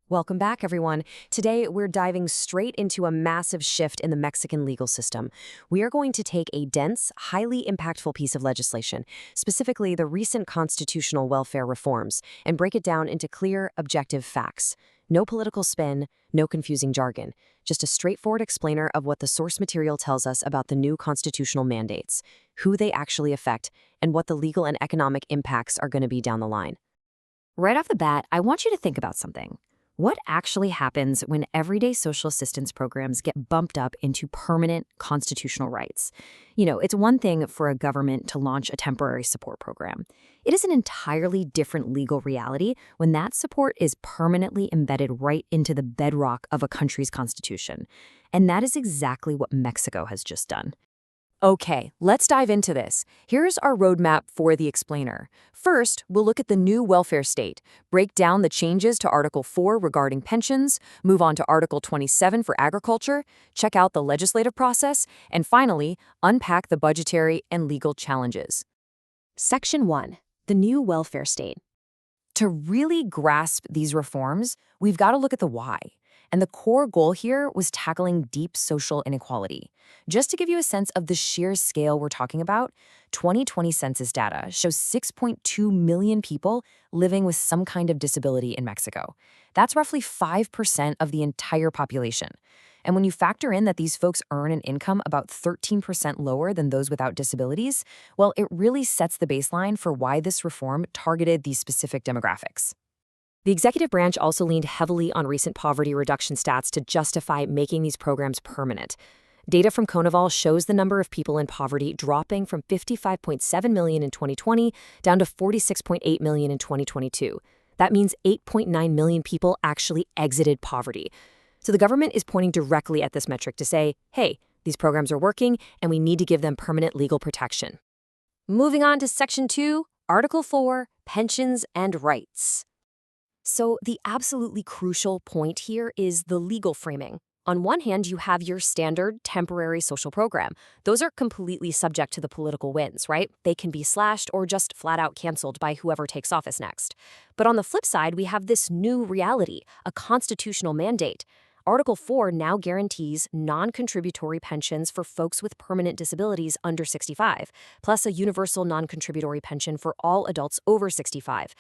Welcome back, everyone. Today, we're diving straight into a massive shift in the Mexican legal system. We are going to take a dense, highly impactful piece of legislation, specifically the recent constitutional welfare reforms, and break it down into clear, objective facts. No political spin, no confusing jargon, just a straightforward explainer of what the source material tells us about the new constitutional mandates, who they actually affect, and what the legal and economic impacts are going to be down the line. Right off the bat, I want you to think about something. What actually happens when everyday social assistance programs get bumped up into permanent constitutional rights? It's one thing for a government to launch a temporary support program. It is an entirely different legal reality when that support is permanently embedded right into the bedrock of a country's constitution. And that is exactly what Mexico has just done. Okay, let's dive into this. Here's our roadmap for the explainer. First, we'll look at the new welfare state, break down the changes to Article 4 regarding pensions, move on to Article 27 for agriculture, check out the legislative process, and finally, unpack the budgetary and legal challenges. Section 1. The new welfare state. To really grasp these reforms, we've got to look at the why. And the core goal here was tackling deep social inequality. Just to give you a sense of the sheer scale we're talking about, 2020 census data shows 6.2 million people living with some kind of disability in Mexico. That's roughly 5% of the entire population. And when you factor in that these folks earn an income about 13% lower than those without disabilities, well, it really sets the baseline for why this reform targeted these specific demographics. The executive branch also leaned heavily on recent poverty reduction stats to justify making these programs permanent. Data from Coneval shows the number of people in poverty dropping from 55.7 million in 2020 down to 46.8 million in 2022. That means 8.9 million people actually exited poverty. So the government is pointing directly at this metric to say, hey, these programs are working and we need to give them permanent legal protection. Moving on to Section 2, Article 4, Pensions and Rights. So the absolutely crucial point here is the legal framing. On one hand, you have your standard temporary social program. Those are completely subject to the political winds, right? They can be slashed or just flat out canceled by whoever takes office next. But on the flip side, we have this new reality, a constitutional mandate. Article 4 now guarantees non-contributory pensions for folks with permanent disabilities under 65, plus a universal non-contributory pension for all adults over 65.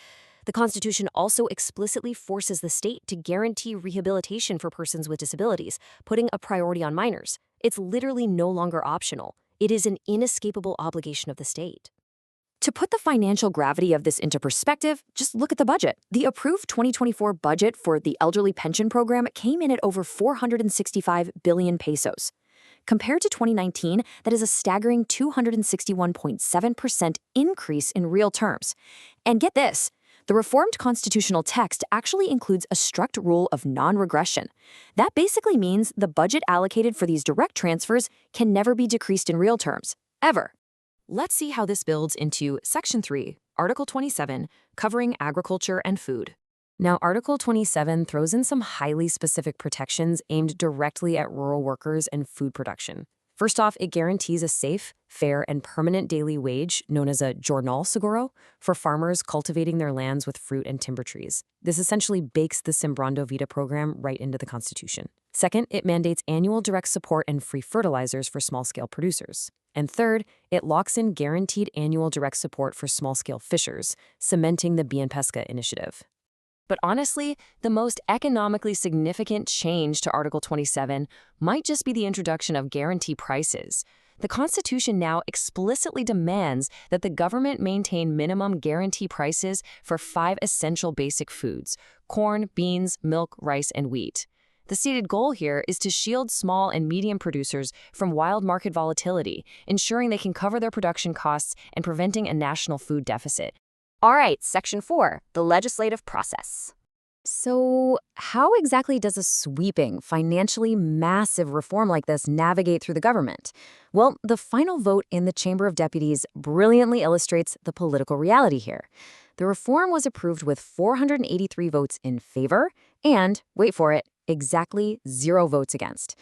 The Constitution also explicitly forces the state to guarantee rehabilitation for persons with disabilities, putting a priority on minors. It's literally no longer optional. It is an inescapable obligation of the state. To put the financial gravity of this into perspective, just look at the budget. The approved 2024 budget for the elderly pension program came in at over 465 billion pesos. Compared to 2019, that is a staggering 261.7% increase in real terms. And get this, the reformed constitutional text actually includes a strict rule of non-regression. That basically means the budget allocated for these direct transfers can never be decreased in real terms, ever. Let's see how this builds into Section 3, Article 27, covering agriculture and food. Now, Article 27 throws in some highly specific protections aimed directly at rural workers and food production. First off, it guarantees a safe, fair, and permanent daily wage, known as a jornal seguro, for farmers cultivating their lands with fruit and timber trees. This essentially bakes the Sembrando Vida program right into the Constitution. Second, it mandates annual direct support and free fertilizers for small-scale producers. And third, it locks in guaranteed annual direct support for small-scale fishers, cementing the Bien Pesca initiative. But honestly, the most economically significant change to Article 27 might just be the introduction of guarantee prices. The Constitution now explicitly demands that the government maintain minimum guarantee prices for 5 essential basic foods: corn, beans, milk, rice, and wheat. The stated goal here is to shield small and medium producers from wild market volatility, ensuring they can cover their production costs and preventing a national food deficit. All right, Section 4, the legislative process. So, how exactly does a sweeping, financially massive reform like this navigate through the government? Well, the final vote in the Chamber of Deputies brilliantly illustrates the political reality here. The reform was approved with 483 votes in favor and, wait for it, exactly 0 votes against.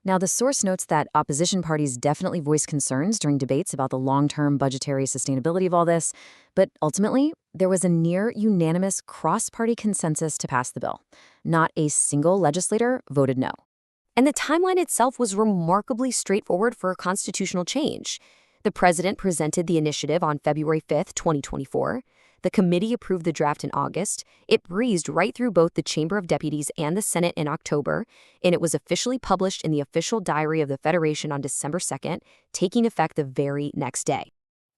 Now, the source notes that opposition parties definitely voiced concerns during debates about the long-term budgetary sustainability of all this, but ultimately, there was a near-unanimous cross-party consensus to pass the bill. Not a single legislator voted no. And the timeline itself was remarkably straightforward for a constitutional change. The president presented the initiative on February 5th, 2024. The committee approved the draft in August. It breezed right through both the Chamber of Deputies and the Senate in October, and it was officially published in the official diary of the Federation on December 2nd, taking effect the very next day.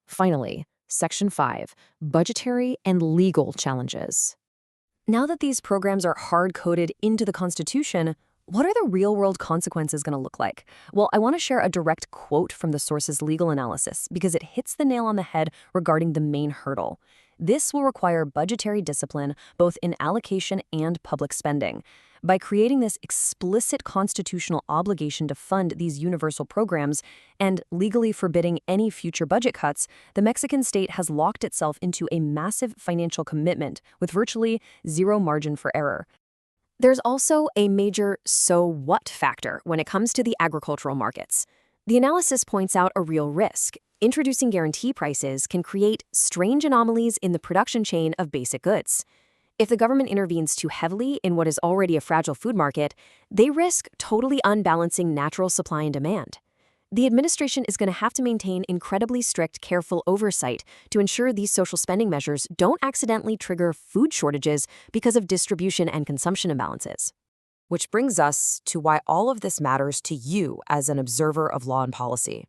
Finally, Section 5, budgetary and legal challenges. Now that these programs are hard-coded into the Constitution, what are the real-world consequences going to look like? Well, I want to share a direct quote from the source's legal analysis because it hits the nail on the head regarding the main hurdle. This will require budgetary discipline both in allocation and public spending. By creating this explicit constitutional obligation to fund these universal programs and legally forbidding any future budget cuts, the Mexican state has locked itself into a massive financial commitment with virtually zero margin for error. There's also a major so what factor when it comes to the agricultural markets. The analysis points out a real risk. Introducing guarantee prices can create strange anomalies in the production chain of basic goods. If the government intervenes too heavily in what is already a fragile food market, they risk totally unbalancing natural supply and demand. The administration is going to have to maintain incredibly strict, careful oversight to ensure these social spending measures don't accidentally trigger food shortages because of distribution and consumption imbalances. Which brings us to why all of this matters to you as an observer of law and policy.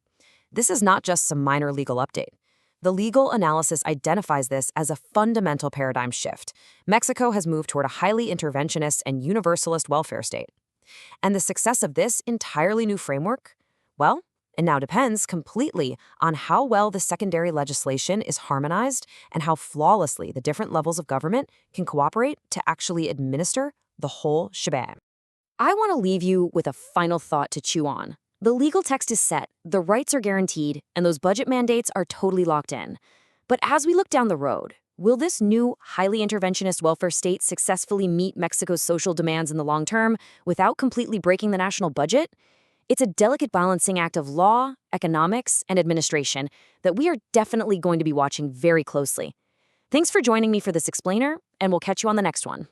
This is not just some minor legal update. The legal analysis identifies this as a fundamental paradigm shift. Mexico has moved toward a highly interventionist and universalist welfare state. And the success of this entirely new framework? Well, it now depends completely on how well the secondary legislation is harmonized and how flawlessly the different levels of government can cooperate to actually administer the whole shebang. I want to leave you with a final thought to chew on. The legal text is set, the rights are guaranteed, and those budget mandates are totally locked in. But as we look down the road, will this new, highly interventionist welfare state successfully meet Mexico's social demands in the long term without completely breaking the national budget? It's a delicate balancing act of law, economics, and administration that we are definitely going to be watching very closely. Thanks for joining me for this explainer, and we'll catch you on the next one.